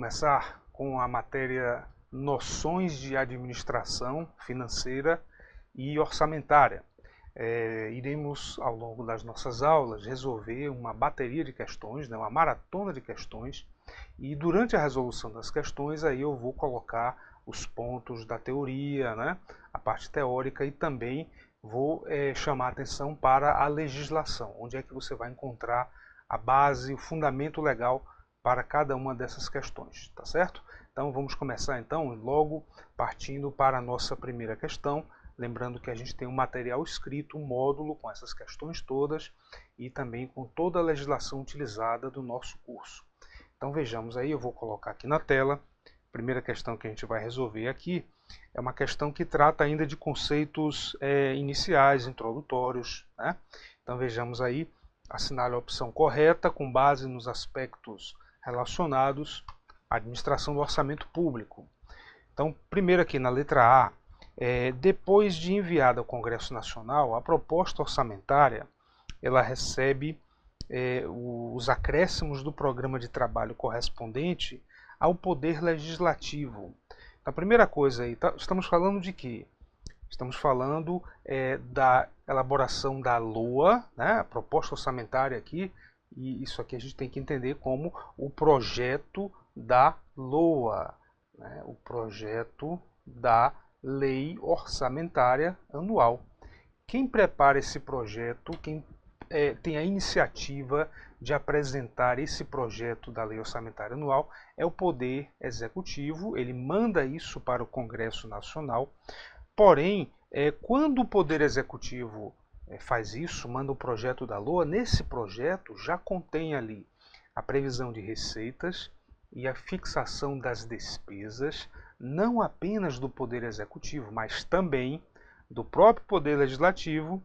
começar com a matéria Noções de Administração Financeira e Orçamentária. Iremos, ao longo das nossas aulas, resolver uma bateria de questões, uma maratona de questões, e durante a resolução das questões aí eu vou colocar os pontos da teoria, a parte teórica, e também vou chamar a atenção para a legislação, onde é que você vai encontrar a base, o fundamento legal para cada uma dessas questões, tá certo? Então vamos começar então logo partindo para a nossa primeira questão, lembrando que a gente tem um material escrito, um módulo com essas questões todas e também com toda a legislação utilizada do nosso curso. Então vejamos aí, eu vou colocar aqui na tela. A primeira questão que a gente vai resolver aqui é uma questão que trata ainda de conceitos iniciais, introdutórios, Então vejamos aí, assinale a opção correta com base nos aspectos relacionados à administração do orçamento público. Então, primeiro aqui na letra A, depois de enviada ao Congresso Nacional, a proposta orçamentária ela recebe os acréscimos do programa de trabalho correspondente ao Poder Legislativo. Então, a primeira coisa aí, estamos falando de quê? Estamos falando da elaboração da LOA, a proposta orçamentária aqui, e isso aqui a gente tem que entender como o projeto da LOA, o projeto da Lei Orçamentária Anual. Quem prepara esse projeto, quem tem a iniciativa de apresentar esse projeto da Lei Orçamentária Anual é o Poder Executivo, ele manda isso para o Congresso Nacional. Porém, quando o Poder Executivo faz isso, manda o projeto da LOA, nesse projeto já contém ali a previsão de receitas e a fixação das despesas, não apenas do Poder Executivo, mas também do próprio Poder Legislativo.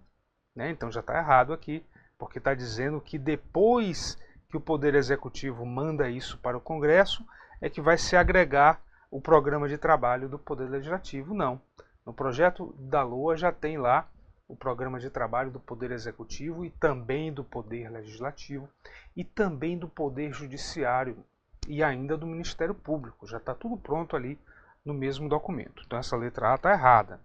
Então já está errado aqui, porque está dizendo que depois que o Poder Executivo manda isso para o Congresso, é que vai se agregar o programa de trabalho do Poder Legislativo. Não. No projeto da LOA já tem lá o programa de trabalho do Poder Executivo e também do Poder Legislativo e também do Poder Judiciário e ainda do Ministério Público. Já está tudo pronto ali no mesmo documento. Então essa letra A está errada.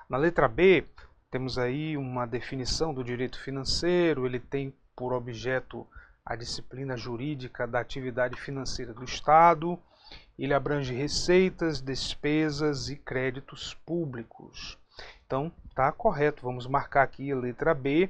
Na letra B, temos aí uma definição do direito financeiro, ele tem por objeto a disciplina jurídica da atividade financeira do Estado, ele abrange receitas, despesas e créditos públicos. Então, está correto, vamos marcar aqui a letra B.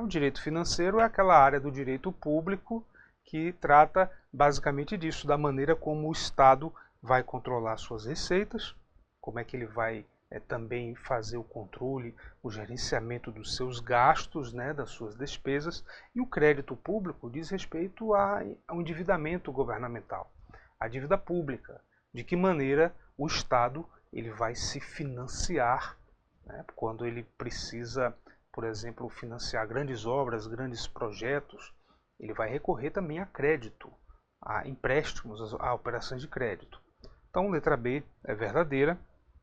O direito financeiro é aquela área do direito público que trata basicamente disso, da maneira como o Estado vai controlar suas receitas, como é que ele vai também fazer o controle, o gerenciamento dos seus gastos, das suas despesas, e o crédito público diz respeito ao endividamento governamental, a dívida pública, de que maneira o Estado ele vai se financiar, quando ele precisa, por exemplo, financiar grandes obras, grandes projetos, ele vai recorrer também a crédito, a empréstimos, a operações de crédito. Então, letra B é verdadeira,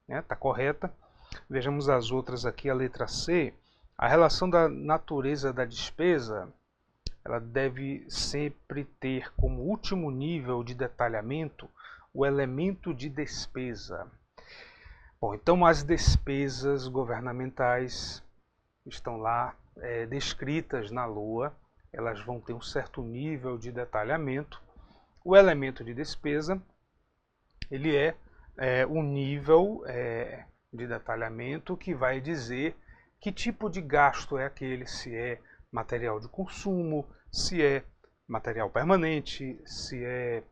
está correta. Vejamos as outras aqui, a letra C. A relação da natureza da despesa, ela deve sempre ter como último nível de detalhamento o elemento de despesa. Bom, então as despesas governamentais estão lá descritas na LOA, elas vão ter um certo nível de detalhamento. O elemento de despesa, ele é o nível de detalhamento que vai dizer que tipo de gasto é aquele, se é material de consumo, se é material permanente, se é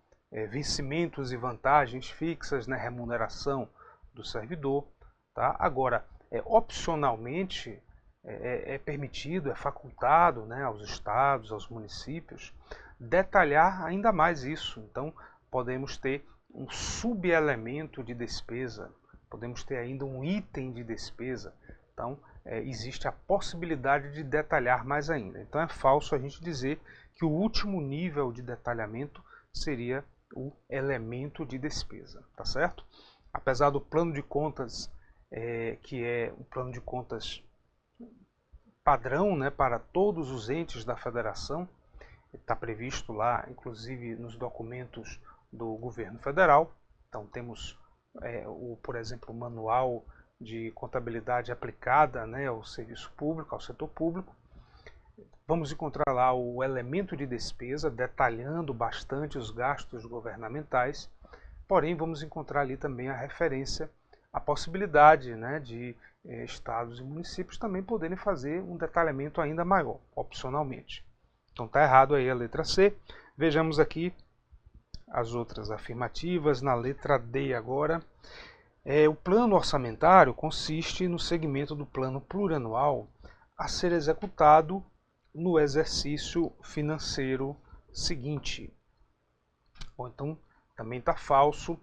vencimentos e vantagens fixas, remuneração do servidor. Agora, opcionalmente, é permitido, é facultado aos estados, aos municípios, detalhar ainda mais isso. Então, podemos ter um subelemento de despesa, podemos ter ainda um item de despesa. Então, existe a possibilidade de detalhar mais ainda. Então, é falso a gente dizer que o último nível de detalhamento seria o elemento de despesa, tá certo? Apesar do plano de contas, que é um plano de contas padrão para todos os entes da federação, está previsto lá, inclusive nos documentos do governo federal. Então temos, por exemplo, o manual de contabilidade aplicada, né, ao serviço público, ao setor público. Vamos encontrar lá o elemento de despesa, detalhando bastante os gastos governamentais, porém vamos encontrar ali também a referência, a possibilidade, né, de estados e municípios também poderem fazer um detalhamento ainda maior, opcionalmente. Então está errado aí a letra C. Vejamos aqui as outras afirmativas. Na letra D agora, o plano orçamentário consiste no segmento do plano plurianual a ser executado no exercício financeiro seguinte. Bom, então também está falso.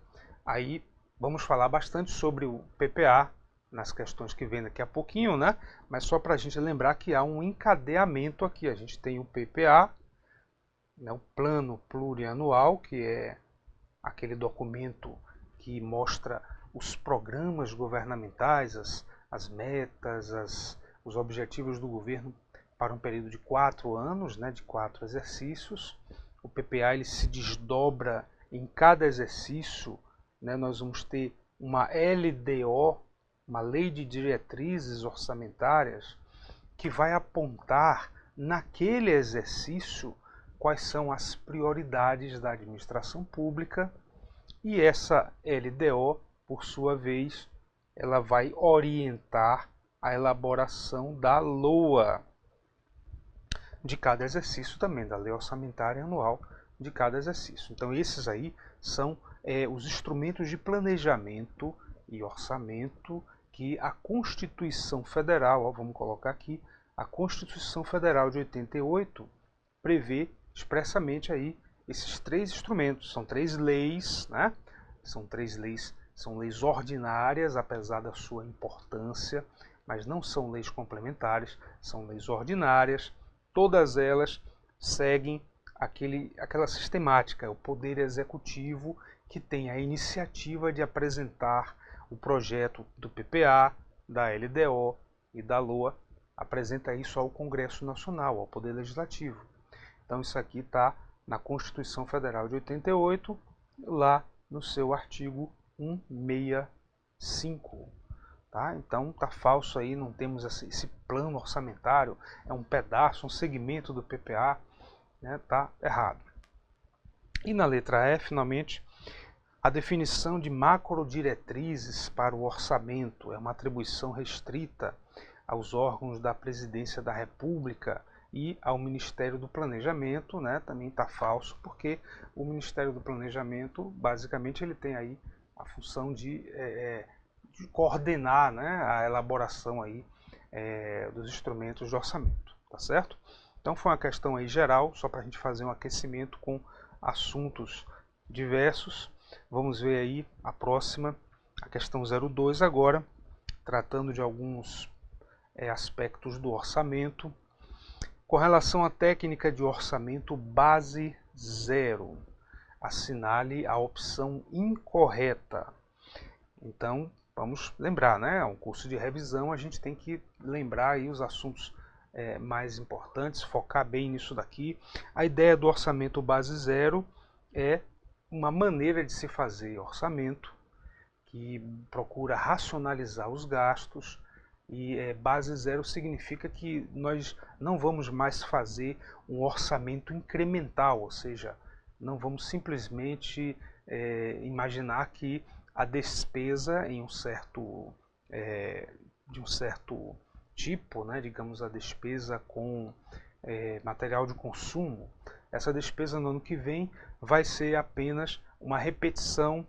Aí vamos falar bastante sobre o PPA nas questões que vem daqui a pouquinho, né? Mas só para a gente lembrar que há um encadeamento aqui. A gente tem o PPA, né, o Plano Plurianual, que é aquele documento que mostra os programas governamentais, as metas, os objetivos do governo para um período de 4 anos, né, de 4 exercícios. O PPA ele se desdobra em cada exercício, né, nós vamos ter uma LDO, uma Lei de Diretrizes Orçamentárias, que vai apontar naquele exercício quais são as prioridades da administração pública, e essa LDO, por sua vez, ela vai orientar a elaboração da LOA de cada exercício também, da Lei Orçamentária Anual de cada exercício. Então esses aí são os instrumentos de planejamento e orçamento que a Constituição Federal, vamos colocar aqui, a Constituição Federal de 88 prevê expressamente aí esses 3 instrumentos. São 3 leis, né? São 3 leis, são leis ordinárias, apesar da sua importância, mas não são leis complementares, são leis ordinárias. Todas elas seguem aquela sistemática, o Poder Executivo que tem a iniciativa de apresentar o projeto do PPA, da LDO e da LOA, apresenta isso ao Congresso Nacional, ao Poder Legislativo. Então isso aqui está na Constituição Federal de 88, lá no seu artigo 165. Tá? Então está falso aí, não temos esse plano orçamentário, é um pedaço, um segmento do PPA, né? Tá errado. E na letra E, finalmente, a definição de macrodiretrizes para o orçamento é uma atribuição restrita aos órgãos da Presidência da República e ao Ministério do Planejamento, né? Também está falso, porque o Ministério do Planejamento, basicamente, ele tem aí a função de coordenar, né, a elaboração aí, dos instrumentos de orçamento, tá certo? Então foi uma questão aí geral, só para a gente fazer um aquecimento com assuntos diversos. Vamos ver aí a próxima, a questão 02 agora, tratando de alguns aspectos do orçamento. Com relação à técnica de orçamento base 0, assinale a opção incorreta. Então, vamos lembrar, né? É um curso de revisão, a gente tem que lembrar aí os assuntos mais importantes, focar bem nisso daqui. A ideia do orçamento base 0 é uma maneira de se fazer orçamento que procura racionalizar os gastos, e base 0 significa que nós não vamos mais fazer um orçamento incremental, ou seja, não vamos simplesmente imaginar que a despesa em de um certo tipo, né, digamos a despesa com material de consumo, essa despesa no ano que vem vai ser apenas uma repetição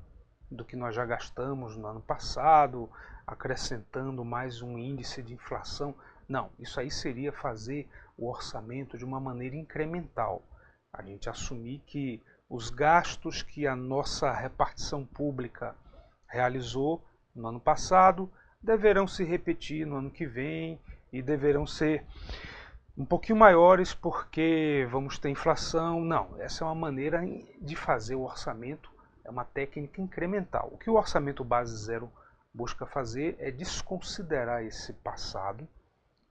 do que nós já gastamos no ano passado, acrescentando mais um índice de inflação. Não, isso aí seria fazer o orçamento de uma maneira incremental. A gente assumir que os gastos que a nossa repartição pública realizou no ano passado deverão se repetir no ano que vem e deverão ser um pouquinho maiores porque vamos ter inflação. Não, essa é uma maneira de fazer o orçamento, é uma técnica incremental. O que o orçamento base 0 busca fazer é desconsiderar esse passado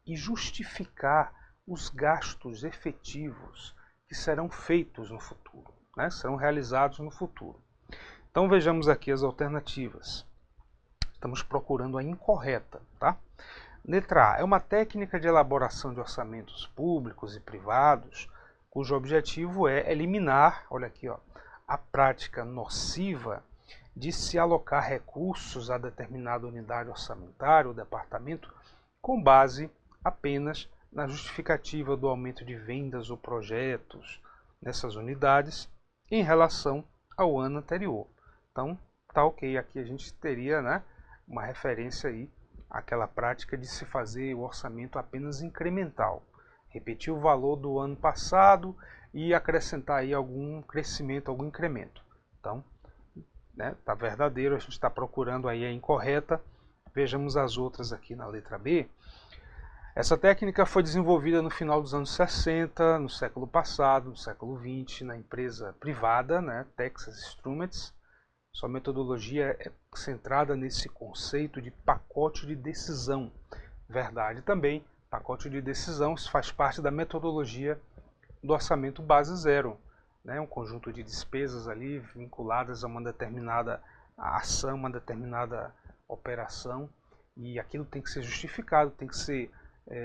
e justificar os gastos efetivos que serão feitos no futuro, né? Serão realizados no futuro. Então vejamos aqui as alternativas. Estamos procurando a incorreta, tá? Letra A é uma técnica de elaboração de orçamentos públicos e privados, cujo objetivo é eliminar, olha aqui, ó, a prática nociva de se alocar recursos a determinada unidade orçamentária ou departamento com base apenas na justificativa do aumento de vendas ou projetos nessas unidades em relação ao ano anterior. Então, tá ok, aqui a gente teria, né, uma referência aí àquela prática de se fazer o orçamento apenas incremental. Repetir o valor do ano passado e acrescentar aí algum crescimento, algum incremento. Então, né, tá verdadeiro, a gente está procurando aí a incorreta. Vejamos as outras aqui na letra B. Essa técnica foi desenvolvida no final dos anos 60, no século passado, no século 20, na empresa privada, né, Texas Instruments. Sua metodologia é centrada nesse conceito de pacote de decisão. Verdade também, pacote de decisão faz parte da metodologia do orçamento base zero, né? Um conjunto de despesas ali vinculadas a uma determinada ação, uma determinada operação, e aquilo tem que ser justificado, tem que ser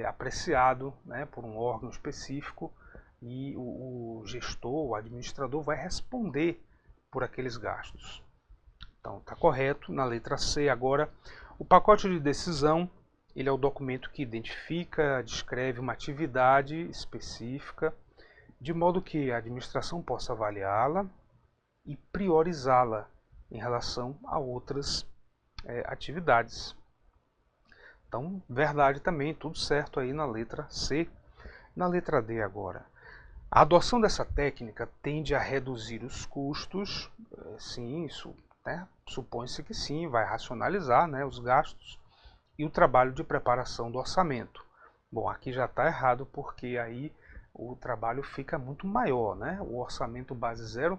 apreciado, né, por um órgão específico, e o gestor, o administrador vai responder por aqueles gastos. Então está correto. Na letra C agora, o pacote de decisão, ele é o documento que identifica, descreve uma atividade específica, de modo que a administração possa avaliá-la e priorizá-la em relação a outras atividades. Então, verdade também, tudo certo aí na letra C. Na letra D agora, a adoção dessa técnica tende a reduzir os custos, sim, isso, né, supõe-se que sim, vai racionalizar, né, os gastos e o trabalho de preparação do orçamento. Bom, aqui já está errado, porque aí o trabalho fica muito maior, né? O orçamento base zero,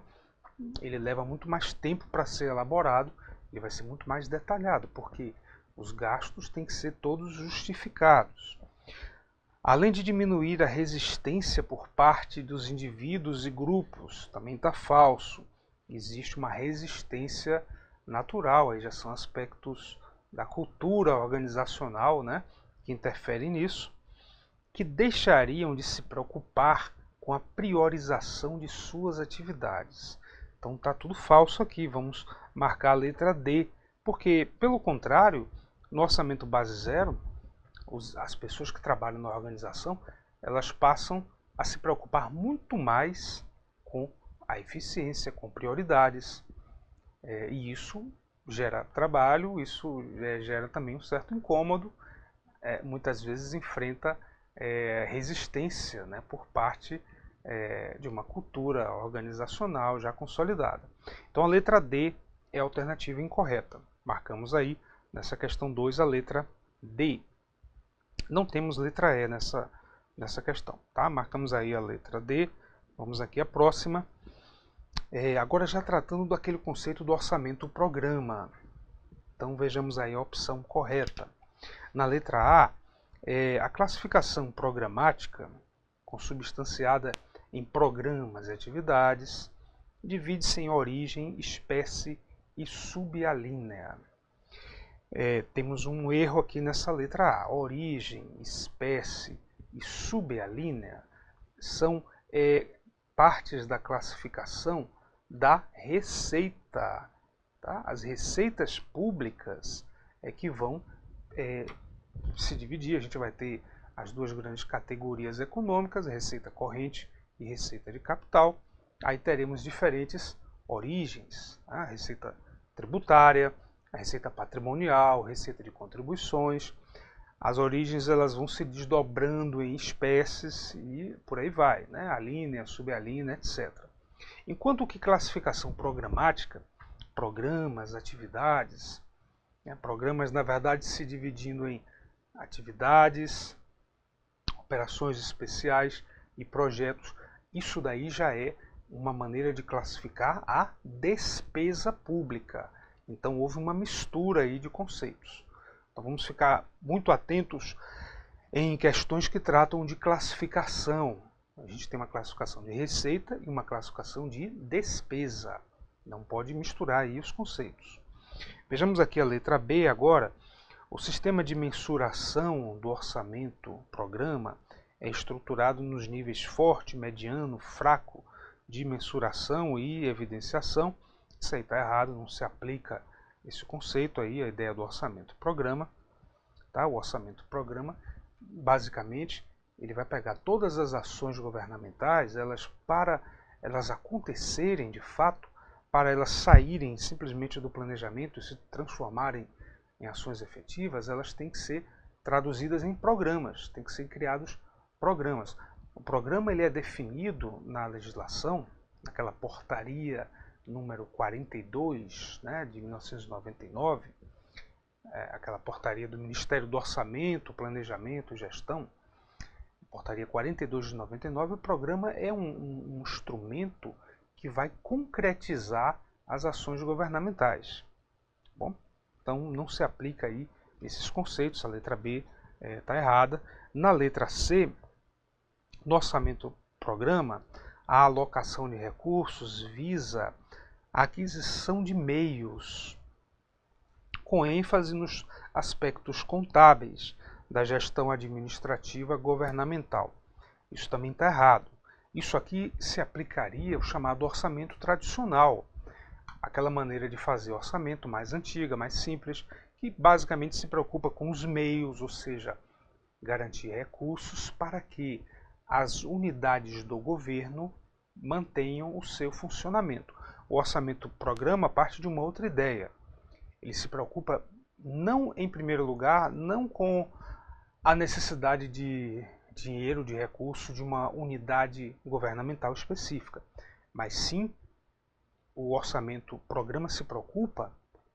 ele leva muito mais tempo para ser elaborado, ele vai ser muito mais detalhado, porque os gastos têm que ser todos justificados. Além de diminuir a resistência por parte dos indivíduos e grupos, também está falso. Existe uma resistência natural, aí já são aspectos da cultura organizacional, né, que interferem nisso, que deixariam de se preocupar com a priorização de suas atividades. Então está tudo falso aqui, vamos marcar a letra D, porque, pelo contrário, no orçamento base zero, as pessoas que trabalham na organização, elas passam a se preocupar muito mais com a eficiência, com prioridades, e isso gera trabalho, isso gera também um certo incômodo, muitas vezes enfrenta resistência, né, por parte de uma cultura organizacional já consolidada. Então a letra D é a alternativa incorreta. Marcamos aí nessa questão 2 a letra D. Não temos letra E nessa questão, tá? Marcamos aí a letra D. Vamos aqui à próxima. Agora já tratando daquele conceito do orçamento-programa. Então vejamos aí a opção correta. Na letra A, a classificação programática, consubstanciada em programas e atividades, divide-se em origem, espécie e subalínea. Temos um erro aqui nessa letra A. Origem, espécie e subalínea são partes da classificação da receita. Tá? As receitas públicas que vão se dividir. A gente vai ter as duas grandes categorias econômicas, receita corrente e receita de capital. Aí teremos diferentes origens, tá? A receita tributária, a receita patrimonial, receita de contribuições. As origens elas vão se desdobrando em espécies e por aí vai, né? Alínea, subalínea, etc. Enquanto que classificação programática, programas, atividades, né? Programas na verdade se dividindo em atividades, operações especiais e projetos, isso daí já é uma maneira de classificar a despesa pública. Então houve uma mistura aí de conceitos. Então vamos ficar muito atentos em questões que tratam de classificação. A gente tem uma classificação de receita e uma classificação de despesa. Não pode misturar aí os conceitos. Vejamos aqui a letra B agora. O sistema de mensuração do orçamento programa é estruturado nos níveis forte, mediano, fraco de mensuração e evidenciação. Isso aí está errado, não se aplica esse conceito aí, a ideia do orçamento programa. Tá? O orçamento programa, basicamente, ele vai pegar todas as ações governamentais, para elas acontecerem de fato, para elas saírem simplesmente do planejamento e se transformarem em ações efetivas, elas têm que ser traduzidas em programas, têm que ser criados programas. O programa ele é definido na legislação, naquela portaria número 42, né, de 1999, aquela portaria do Ministério do Orçamento, Planejamento e Gestão, portaria 42 de 99, o programa é um instrumento que vai concretizar as ações governamentais. Bom, então não se aplica aí esses conceitos, a letra B está errada. Na letra C, no orçamento programa, a alocação de recursos visa a aquisição de meios, com ênfase nos aspectos contábeis da gestão administrativa governamental. Isso também está errado. Isso aqui se aplicaria ao chamado orçamento tradicional, aquela maneira de fazer orçamento mais antiga, mais simples, que basicamente se preocupa com os meios, ou seja, garantir recursos para que as unidades do governo mantenham o seu funcionamento. O orçamento programa parte de uma outra ideia. Ele se preocupa, não em primeiro lugar, não com a necessidade de dinheiro, de recurso de uma unidade governamental específica, mas sim o orçamento programa se preocupa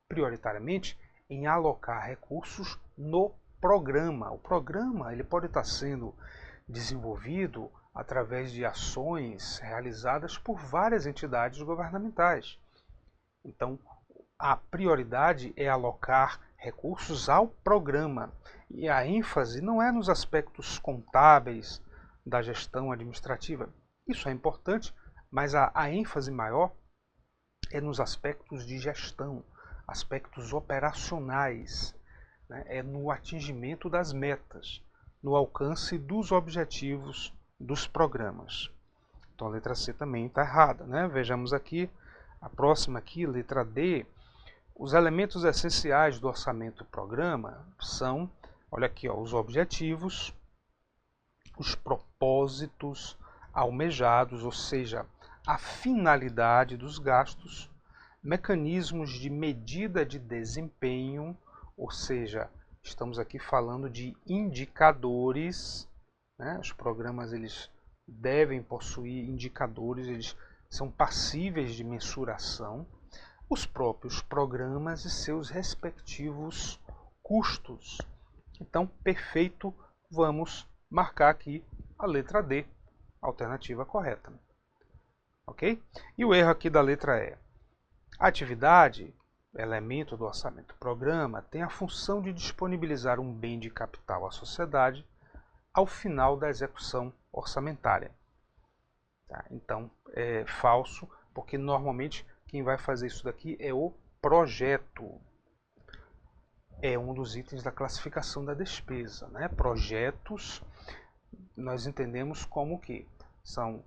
prioritariamente em alocar recursos no programa. O programa ele pode estar sendo desenvolvido através de ações realizadas por várias entidades governamentais. Então, a prioridade é alocar recursos ao programa. E a ênfase não é nos aspectos contábeis da gestão administrativa. Isso é importante, mas a ênfase maior é nos aspectos de gestão, aspectos operacionais, né? É no atingimento das metas, no alcance dos objetivos dos programas. Então a letra C também está errada, né? Vejamos aqui, a próxima aqui, letra D. Os elementos essenciais do orçamento programa são, olha aqui, ó, os objetivos, os propósitos almejados, ou seja, a finalidade dos gastos, mecanismos de medida de desempenho, ou seja, estamos aqui falando de indicadores, né? Os programas eles devem possuir indicadores, eles são passíveis de mensuração, os próprios programas e seus respectivos custos. Então, perfeito, vamos marcar aqui a letra D, alternativa correta. Ok? E o erro aqui da letra E. A atividade, elemento do orçamento programa, tem a função de disponibilizar um bem de capital à sociedade ao final da execução orçamentária. Tá? Então, é falso, porque normalmente quem vai fazer isso daqui é o projeto. É um dos itens da classificação da despesa, né? Projetos, nós entendemos como que são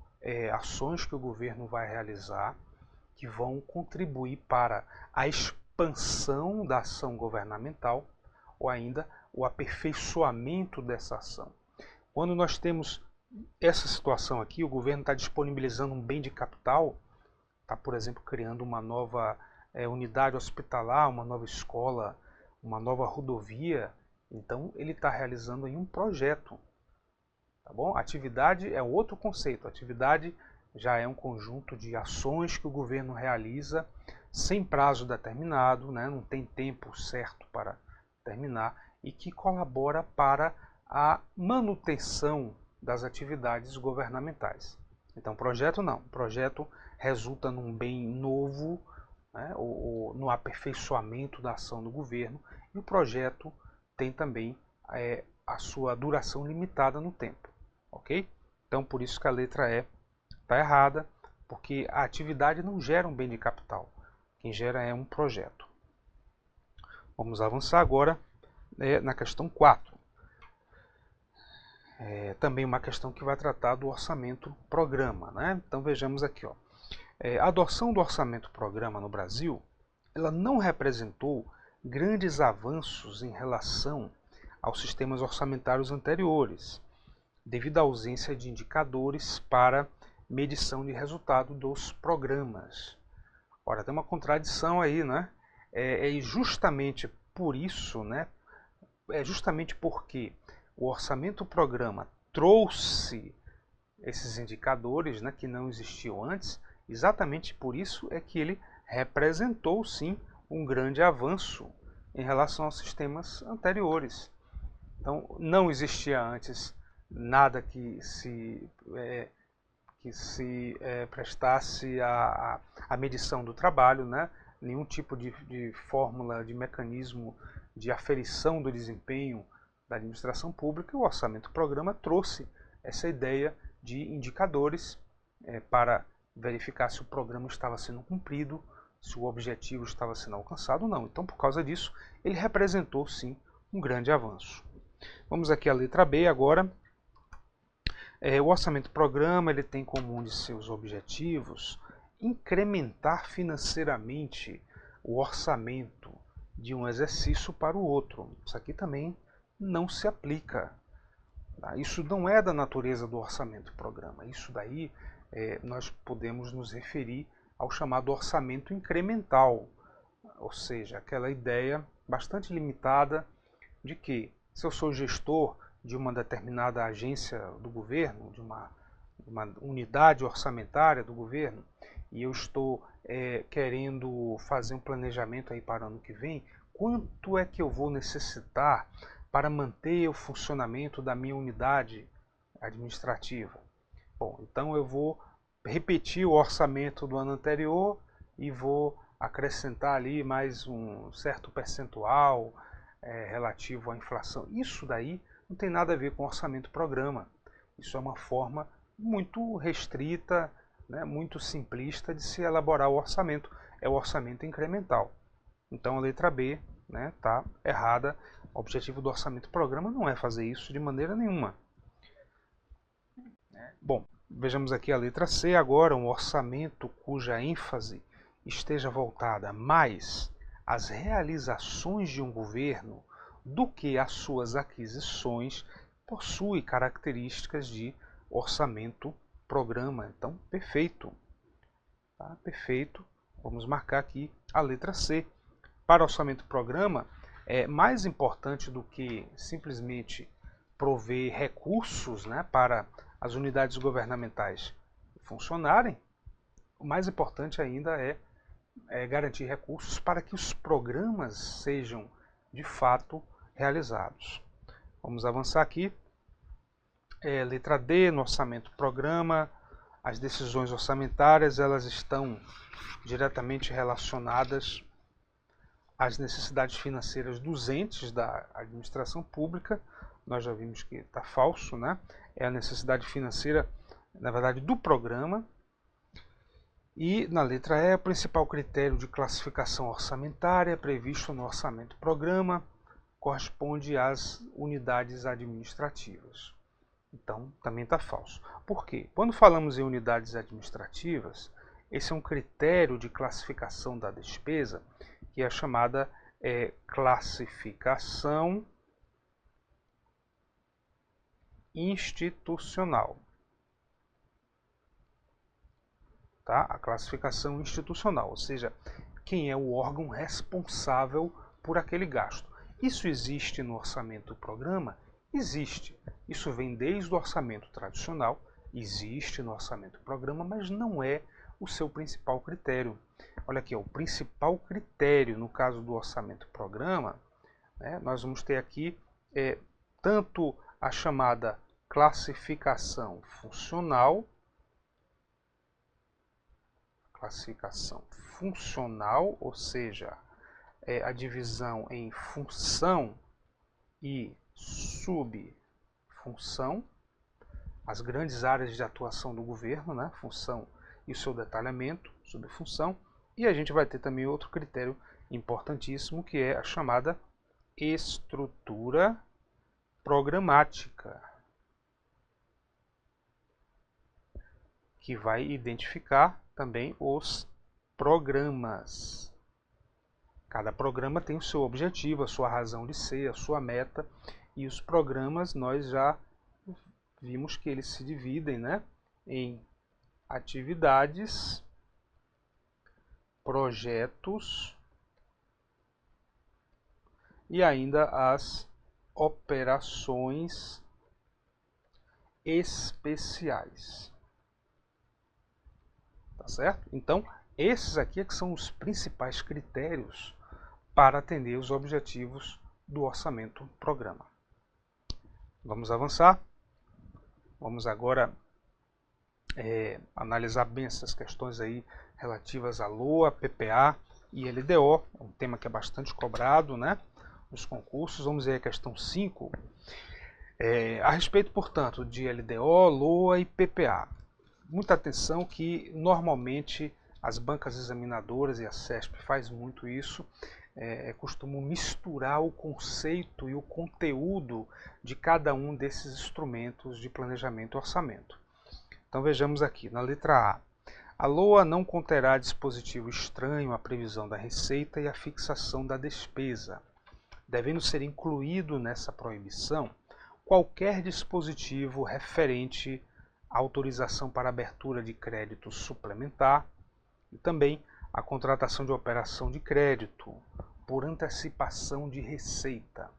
ações que o governo vai realizar que vão contribuir para a expansão da ação governamental ou ainda o aperfeiçoamento dessa ação. Quando nós temos essa situação aqui, o governo está disponibilizando um bem de capital, está, por exemplo, criando uma nova unidade hospitalar, uma nova escola, uma nova rodovia, então ele está realizando aí um projeto. Tá bom? Atividade é outro conceito. Atividade já é um conjunto de ações que o governo realiza sem prazo determinado, né? Não tem tempo certo para terminar e que colabora para a manutenção das atividades governamentais. Então, projeto não. Projeto resulta num bem novo, né? ou no aperfeiçoamento da ação do governo, e o projeto tem também a sua duração limitada no tempo. Ok? Então, por isso que a letra E está errada, porque a atividade não gera um bem de capital. Quem gera é um projeto. Vamos avançar agora na questão 4. Também uma questão que vai tratar do orçamento-programa, né? Então vejamos aqui. A adoção do orçamento-programa no Brasil, ela não representou grandes avanços em relação aos sistemas orçamentários anteriores, devido à ausência de indicadores para medição de resultado dos programas. Ora, tem uma contradição aí, né? Justamente por isso, né? Justamente porque o orçamento-programa trouxe esses indicadores, né, que não existiam antes, exatamente por isso é que ele representou, sim, um grande avanço em relação aos sistemas anteriores. Então, não existia antes nada que se prestasse à medição do trabalho, né? Nenhum tipo de fórmula, de mecanismo de aferição do desempenho da administração pública. O orçamento-programa trouxe essa ideia de indicadores para verificar se o programa estava sendo cumprido, se o objetivo estava sendo alcançado ou não. Então, por causa disso, ele representou, sim, um grande avanço. Vamos aqui à letra B agora. O orçamento-programa ele tem como um de seus objetivos incrementar financeiramente o orçamento de um exercício para o outro. Isso aqui também não se aplica. Tá? Isso não é da natureza do orçamento-programa. Isso daí nós podemos nos referir ao chamado orçamento incremental, ou seja, aquela ideia bastante limitada de que, se eu sou gestor de uma determinada agência do governo, de uma unidade orçamentária do governo, e eu estou querendo fazer um planejamento aí para o ano que vem, quanto é que eu vou necessitar para manter o funcionamento da minha unidade administrativa? Bom, então eu vou repetir o orçamento do ano anterior e vou acrescentar ali mais um certo percentual relativo à inflação. Isso daí não tem nada a ver com orçamento-programa. Isso é uma forma muito restrita, né, muito simplista de se elaborar o orçamento. É o orçamento incremental. Então a letra B está errada. O objetivo do orçamento-programa não é fazer isso de maneira nenhuma. Bom, vejamos aqui a letra C agora, um orçamento cuja ênfase esteja voltada mais às realizações de um governo do que às suas aquisições, possui características de orçamento-programa. Então, perfeito. Tá? Perfeito. Vamos marcar aqui a letra C. Para orçamento-programa, é mais importante do que simplesmente prover recursos, né, para as unidades governamentais funcionarem. O mais importante ainda é garantir recursos para que os programas sejam de fato realizados. Vamos avançar aqui. Letra D, no orçamento-programa, as decisões orçamentárias elas estão diretamente relacionadas às necessidades financeiras dos entes da administração pública. Nós já vimos que está falso, né? É a necessidade financeira, na verdade, do programa. E na letra E, o principal critério de classificação orçamentária previsto no orçamento-programa corresponde às unidades administrativas. Então, também está falso. Por quê? Quando falamos em unidades administrativas, esse é um critério de classificação da despesa, que é a chamada classificação institucional. Tá? A classificação institucional, ou seja, quem é o órgão responsável por aquele gasto. Isso existe no orçamento-programa? Existe. Isso vem desde o orçamento tradicional, existe no orçamento-programa, mas não é o seu principal critério. Olha aqui, o principal critério no caso do orçamento-programa, né, nós vamos ter aqui tanto a chamada classificação funcional, ou seja, a divisão em função e subfunção, as grandes áreas de atuação do governo, né, função e o seu detalhamento sobre função, e a gente vai ter também outro critério importantíssimo, que é a chamada estrutura programática, que vai identificar também os programas. Cada programa tem o seu objetivo, a sua razão de ser, a sua meta, e os programas nós já vimos que eles se dividem, né, em atividades, projetos e ainda as operações especiais. Tá certo? Então, esses aqui é que são os principais critérios para atender os objetivos do orçamento-programa. Vamos avançar. Vamos agora analisar bem essas questões aí relativas à LOA, PPA e LDO. É um tema que é bastante cobrado, né, nos concursos. Vamos ver a questão 5. A respeito, portanto, de LDO, LOA e PPA. Muita atenção que normalmente as bancas examinadoras e a CESP faz muito isso, costumam misturar o conceito e o conteúdo de cada um desses instrumentos de planejamento e orçamento. Então vejamos aqui, na letra A LOA não conterá dispositivo estranho à previsão da receita e à fixação da despesa, devendo ser incluído nessa proibição qualquer dispositivo referente à autorização para abertura de crédito suplementar e também a contratação de operação de crédito por antecipação de receita.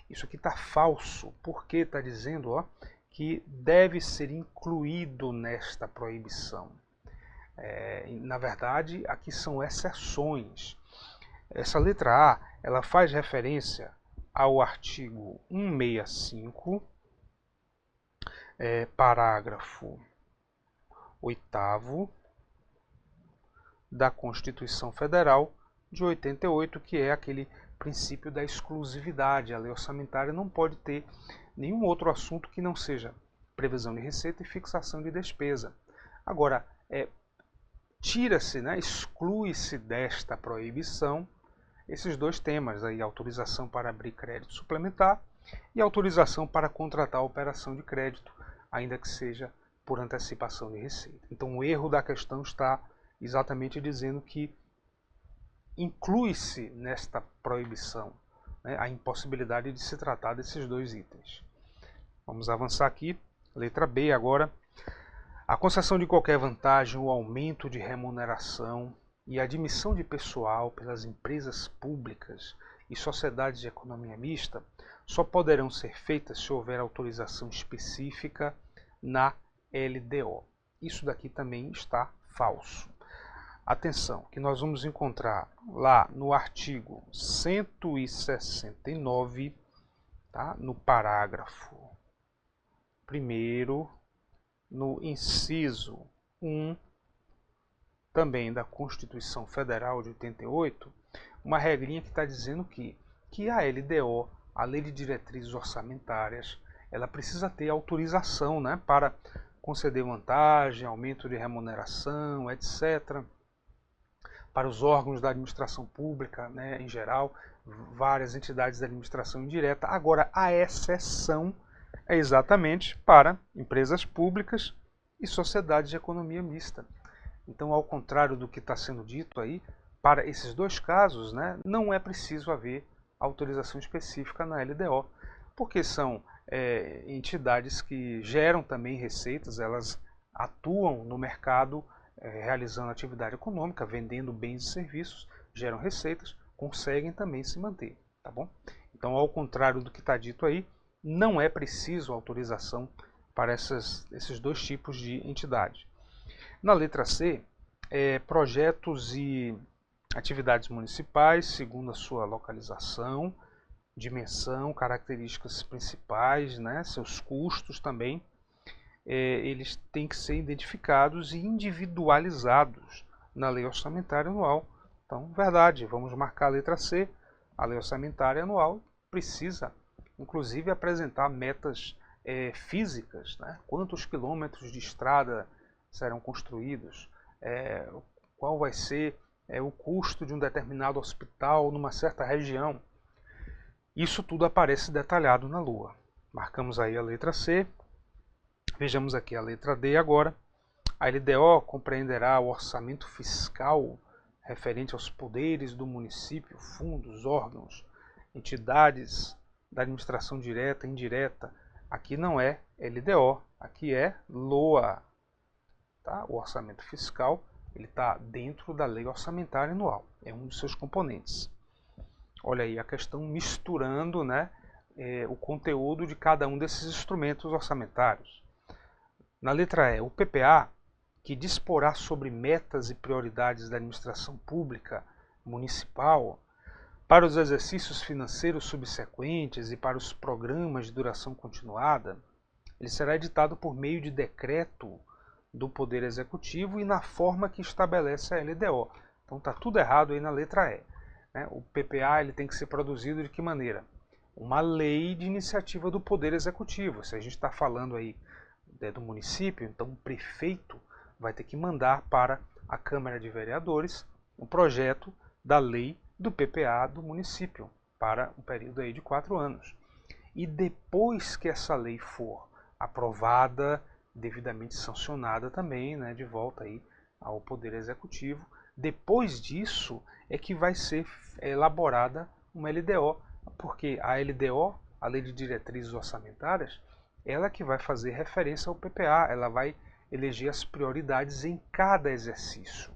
Isso aqui está falso, porque está dizendo que deve ser incluído nesta proibição. Na verdade, aqui são exceções. Essa letra A, ela faz referência ao artigo 165, parágrafo 8º da Constituição Federal de 88, que é aquele princípio da exclusividade. A lei orçamentária não pode ter nenhum outro assunto que não seja previsão de receita e fixação de despesa. Agora, tira-se, né, exclui-se desta proibição esses dois temas, aí, autorização para abrir crédito suplementar e autorização para contratar a operação de crédito, ainda que seja por antecipação de receita. Então o erro da questão está exatamente dizendo que inclui-se nesta proibição, né, a impossibilidade de se tratar desses dois itens. Vamos avançar aqui, letra B agora. A concessão de qualquer vantagem ou aumento de remuneração e a admissão de pessoal pelas empresas públicas e sociedades de economia mista só poderão ser feitas se houver autorização específica na LDO. Isso daqui também está falso. Atenção, que nós vamos encontrar lá no artigo 169, tá? No parágrafo 1º, no inciso 1, também da Constituição Federal de 88, uma regrinha que está dizendo que a LDO, a Lei de Diretrizes Orçamentárias, ela precisa ter autorização, né, para conceder vantagem, aumento de remuneração, etc., para os órgãos da administração pública, né, em geral, várias entidades da administração indireta. Agora, a exceção é exatamente para empresas públicas e sociedades de economia mista. Então, ao contrário do que está sendo dito aí, para esses dois casos, né, não é preciso haver autorização específica na LDO, porque são entidades que geram também receitas, elas atuam no mercado realizando atividade econômica, vendendo bens e serviços, geram receitas, conseguem também se manter, tá bom? Então, ao contrário do que está dito aí, não é preciso autorização para esses dois tipos de entidade. Na letra C, projetos e atividades municipais, segundo a sua localização, dimensão, características principais, né, seus custos também, eles têm que ser identificados e individualizados na Lei Orçamentária Anual. Então, verdade, vamos marcar a letra C. A Lei Orçamentária Anual precisa, inclusive, apresentar metas físicas, né? Quantos quilômetros de estrada serão construídos, qual vai ser o custo de um determinado hospital numa certa região. Isso tudo aparece detalhado na Lua. Marcamos aí a letra C. Vejamos aqui a letra D agora. A LDO compreenderá o orçamento fiscal referente aos poderes do município, fundos, órgãos, entidades da administração direta e indireta. Aqui não é LDO, aqui é LOA. Tá? O orçamento fiscal está dentro da lei orçamentária anual, é um dos seus componentes. Olha aí a questão misturando, né, o conteúdo de cada um desses instrumentos orçamentários. Na letra E, o PPA, que disporá sobre metas e prioridades da administração pública municipal para os exercícios financeiros subsequentes e para os programas de duração continuada, ele será editado por meio de decreto do Poder Executivo e na forma que estabelece a LDO. Então está tudo errado aí na letra E. O PPA ele tem que ser produzido de que maneira? Uma lei de iniciativa do Poder Executivo. Se a gente está falando aí do município, então o prefeito vai ter que mandar para a Câmara de Vereadores o projeto da lei do PPA do município para um período aí de 4 anos. E depois que essa lei for aprovada, devidamente sancionada também, né, de volta aí ao Poder Executivo, depois disso é que vai ser elaborada uma LDO, porque a LDO, a Lei de Diretrizes Orçamentárias, ela que vai fazer referência ao PPA, ela vai eleger as prioridades em cada exercício.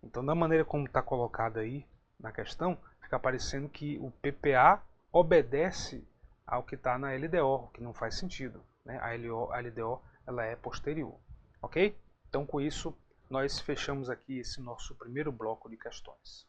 Então, da maneira como está colocado aí na questão, fica parecendo que o PPA obedece ao que está na LDO, o que não faz sentido, né? A LDO ela é posterior, ok? Então, com isso, nós fechamos aqui esse nosso primeiro bloco de questões.